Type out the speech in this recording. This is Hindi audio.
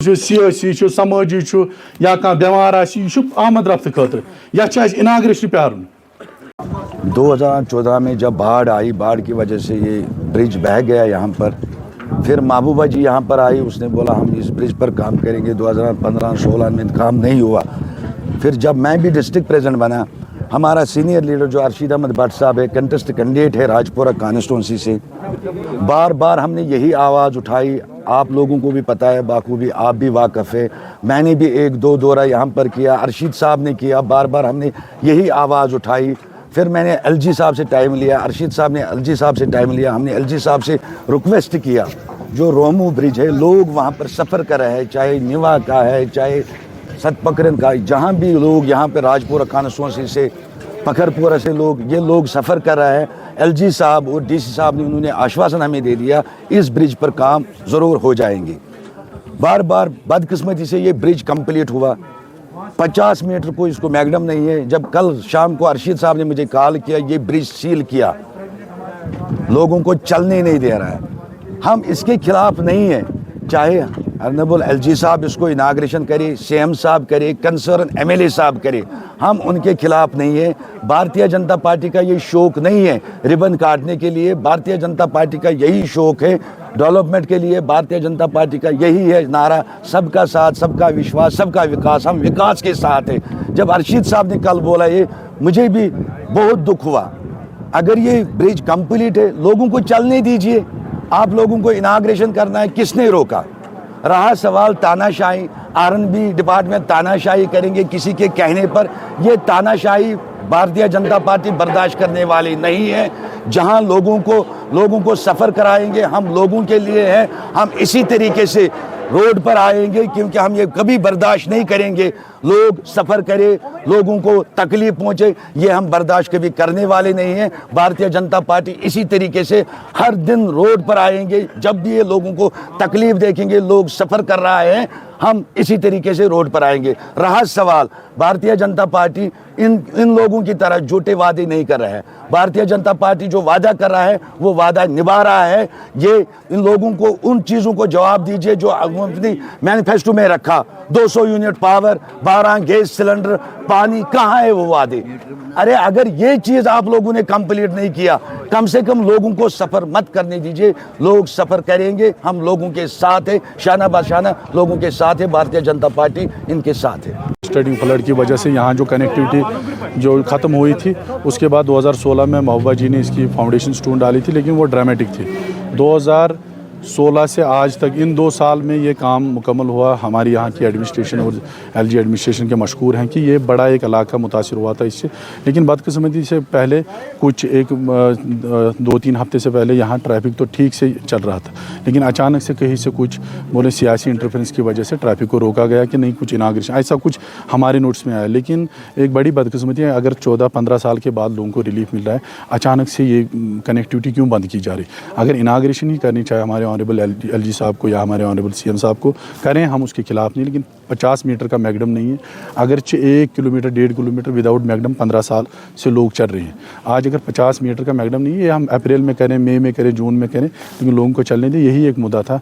सियासी समाजी या कह बेमार आमद रफ्त खतर इनाग्रेशन प्यारुन। 2014 में जब बाढ़ आई, बाढ़ की वजह से ये ब्रिज बह गया यहाँ पर। फिर महबूबा जी यहाँ पर आई, उसने बोला हम इस ब्रिज पर काम करेंगे। 2015-16 में काम नहीं हुआ। फिर जब मैं भी डिस्ट्रिक्ट प्रेसिडेंट बना, हमारा सीनियर लीडर जो अरशीद अहमद भट्ट साहब है, कंटेस्ट कैंडिडेट है राजपुरा कॉन्स्टिट्यूंसी से, बार बार हमने यही आवाज़ उठाई। आप लोगों को भी पता है बाखूबी, आप भी वाकफ़ है, मैंने भी 1-2 दौरा यहाँ पर किया, अरशीद साहब ने किया, बार बार हमने यही आवाज़ उठाई। फिर मैंने एलजी साहब से टाइम लिया, अरशीद साहब ने एलजी साहब से टाइम लिया, हमने एलजी साहब से रिक्वेस्ट किया जो रोमू ब्रिज है, लोग वहाँ पर सफ़र कर रहे हैं, चाहे निवा का है, चाहे सतपकरन का, जहाँ भी लोग यहाँ पर राजपुरा कॉन्स्टिट्यूंसी से, पखरपुरा से ये लोग सफ़र कर रहे हैं। एलजी साहब और डीसी साहब ने उन्होंने आश्वासन हमें दे दिया इस ब्रिज पर काम ज़रूर हो जाएंगे। बार बार बदकिस्मती से ये ब्रिज कंप्लीट हुआ। 50 मीटर को इसको मैगडम नहीं है। जब कल शाम को अरशीद साहब ने मुझे कॉल किया, ये ब्रिज सील किया, लोगों को चलने नहीं दे रहा है। हम इसके खिलाफ नहीं है, चाहे ऑनरेबल एलजी साहब इसको इनाग्रेशन करे, सीएम साहब करे, कंसर्न एमएलए साहब करे, हम उनके खिलाफ नहीं है। भारतीय जनता पार्टी का ये शौक नहीं है रिबन काटने के लिए। भारतीय जनता पार्टी का यही शौक है डेवलपमेंट के लिए। भारतीय जनता पार्टी का यही है नारा, सबका साथ, सबका विश्वास, सबका विकास। हम विकास के साथ हैं। जब अरशीद साहब ने कल बोला ये, मुझे भी बहुत दुख हुआ। अगर ये ब्रिज कंप्लीट है, लोगों को चलने दीजिए। आप लोगों को इनाग्रेशन करना है, किसने रोका? रहा सवाल तानाशाही, आरएनबी डिपार्टमेंट तानाशाही करेंगे किसी के कहने पर। ये तानाशाही भारतीय जनता पार्टी बर्दाश्त करने वाली नहीं है। जहां लोगों को सफ़र कराएंगे, हम लोगों के लिए हैं। हम इसी तरीके से रोड पर आएंगे, क्योंकि हम ये कभी बर्दाश्त नहीं करेंगे लोग सफ़र करें, लोगों को तकलीफ पहुंचे। ये हम बर्दाश्त कभी करने वाले नहीं हैं। भारतीय जनता पार्टी इसी तरीके से हर दिन रोड पर आएंगे। जब भी ये लोगों को तकलीफ देखेंगे, लोग सफ़र कर रहा है, हम इसी तरीके से रोड पर आएंगे। रहा सवाल, भारतीय जनता पार्टी इन लोगों की तरह झूठे वादे नहीं कर रहा है। भारतीय जनता पार्टी जो वादा कर रहा है वो वादा निभा रहा है। ये इन लोगों को उन चीज़ों को जवाब दीजिए जो अपनी मैनिफेस्टो में रखा। 200 यूनिट पावर, 12 गैस सिलेंडर, पानी, कहाँ है वो वादे? अरे अगर ये चीज़ आप लोगों ने कंप्लीट नहीं किया, कम से कम लोगों को सफ़र मत करने दीजिए। लोग सफ़र करेंगे, हम लोगों के साथ है, शाना बाशाना लोगों के साथ है। भारतीय जनता पार्टी इनके साथ है। स्टडी फ्लड की वजह से यहाँ जो कनेक्टिविटी जो ख़त्म हुई थी, उसके बाद 2016 में महबूबा जी ने इसकी फाउंडेशन स्टोन डाली थी, लेकिन वो ड्रामेटिक थी। 2016 से आज तक इन 2 साल में ये काम मुकम्मल हुआ। हमारी यहाँ की एडमिनिस्ट्रेशन और एलजी एडमिनिस्ट्रेशन के मशकूर हैं कि ये बड़ा एक इलाका मुतासिर हुआ था इससे। लेकिन बदकिस्मती से पहले कुछ 2-3 हफ्ते से पहले यहाँ ट्रैफिक तो ठीक से चल रहा था, लेकिन अचानक से कहीं से कुछ बोले सियासी इंटरफेरेंस की वजह से ट्रैफिक को रोका गया कि नहीं, कुछ इनाग्रेशन, ऐसा कुछ हमारे नोट्स में आया। लेकिन एक बड़ी बदकिस्मती है, अगर 14-15 साल के बाद लोगों को रिलीफ मिल रहा है, अचानक से ये कनेक्टिविटी क्यों बंद की जा रही? अगर इनाग्रेशन ही करनी चाहिए हमारे ऑनरेबल एलजी साहब को या हमारे ऑनरेबल सीएम साहब को, करें, हम उसके खिलाफ नहीं। लेकिन 50 मीटर का मैगडम नहीं है। अगर 1 किलोमीटर 1.5 किलोमीटर विदाउट मैगडम 15 साल से लोग चल रहे हैं। आज अगर 50 मीटर का मैगडम नहीं है, हम अप्रैल में करें, मई में करें, जून में करें, लेकिन लोगों को चलने दें, यही एक मुद्दा था।